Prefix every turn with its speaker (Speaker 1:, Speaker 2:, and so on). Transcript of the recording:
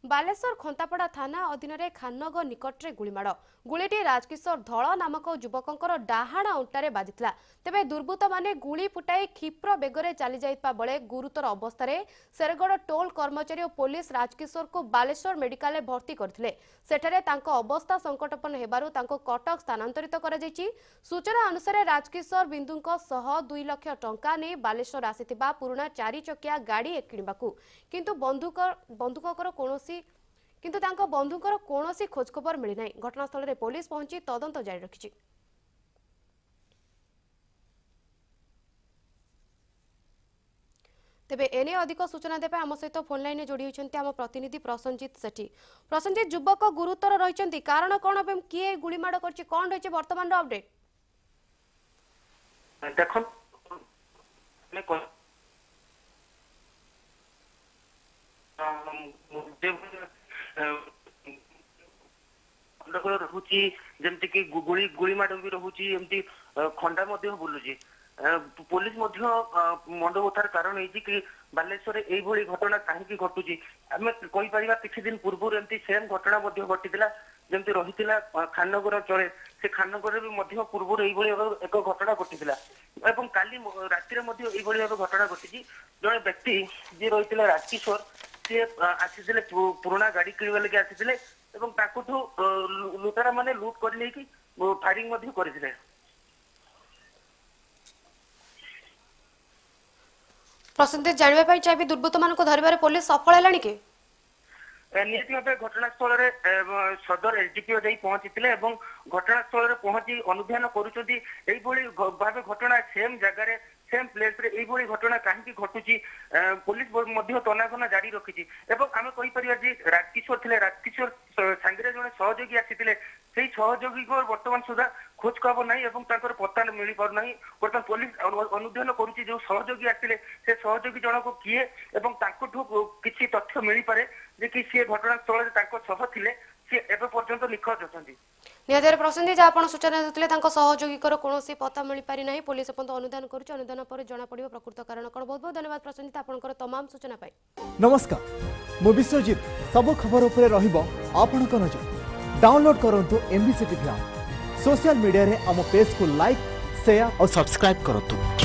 Speaker 1: बालेश्वर खंतापड़ा थाना अधीन खाननगर निकटरे गुलीमाड़ गुलीटी राजकिशोर धल नामक युवकर डाहाण अंटारे बाजिथिला। तेबे दुर्बृत्त माने गुली फुटाई क्षिप्र बेगरे चली जाइतबा बेले गुरुतर अवस्था शेरगढ़ टोल कर्मचारी और पुलिस राजकिशोर को बालेश्वर मेडिकल में भर्ती करथिले। सेठारे तांको अवस्था संकटापन्न हेबारु तांको कटक स्थानांतरित करा जायछि। सूचना अनुसार राजकिशोर बिंदुंको सह 2 लाख टंका ने बालेश्वर आसीथिबा पुराना 4 चकिया गाड़ी किणबाकू किंतु बंधुकर कौनसी खोजखबर मिली नहीं। घटनास्थल में पुलिस पहुंची तदंत जारी रखी। तेबे एने अधिक सूचना देबे आम सहित फोन लाइन जोड़ी होइछन्ती आम प्रतिनिधि प्रसन्नजीत सेठी। प्रसन्नजीत, युवक गुरुतर रहिछन्ती, कारण कोन एवं किए गुलीमाड़ करछि, कोन रहिछि वर्तमान अपडेट?
Speaker 2: देखो रहुची जमती कि गुलीमाड़ भी रहुची एमती खंडा मध्य बुलुची। पुलिस मंडबोथार कारण होती कि बालेश्वर यही घटना कहीं घटुची आम कहीपर किसी दिन पूर्व एमती सेम घटना घटी जमी रही खाननगर अंचल से खाननगर भी पूर्व एक घटना घटी काली राति घटना घटी। जड़े व्यक्ति जी रही राजकिशोर सी आसी पुराना गाड़ी किणवा लगे आसी लुटारा माने लुट कर फायरिंग करते।
Speaker 1: प्रसन्नजीत, जानवा चाहिए दुर्बृत्त मान धरबार पुलिस सफल है कि
Speaker 2: निहती भाव घटनास्थल में सदर एसडीपीओ जाई पहुंची घटनास्थल में पहुंची अनुधान करुँच भाव घटना सेम जगह सेम प्लेस रे यही घटना कहीं घटुची पुलिस तनाघना जारी रखी। आम कहीपर राजकिशोर थे राजकिशोर सांगे जड़े सहयोगी आसी से सहयोगी को बर्तमान सुधा खोज खबर ना पत्ता मिल पारना। बर्तमान पुलिस अनुधान करुँच जो सहयोगी आते से सहयोगी जनक किए किसी तथ्य मिल पारे कि सी घटनास्थल थे सी एवं पर्यंत निखोज अच्छा।
Speaker 1: निहतर प्रसन्नजीत जहाँ आप सूचना देते सहयोगी कौन पता मिल पारि ना पुलिस अनुधान कर अनुधान पर जना पड़ प्रकृत कारण कौन। बहुत बहुत धन्यवाद प्रसन्नजीत आपंकर तमाम सूचना पाई।
Speaker 3: नमस्कार मु विश्वजीत सब खबर उपरे रहिबो आपनक नजर। डाउनलोड करंतु MBC TV app social media रे हम पेज को लाइक शेयर और सब्सक्राइब करंतु।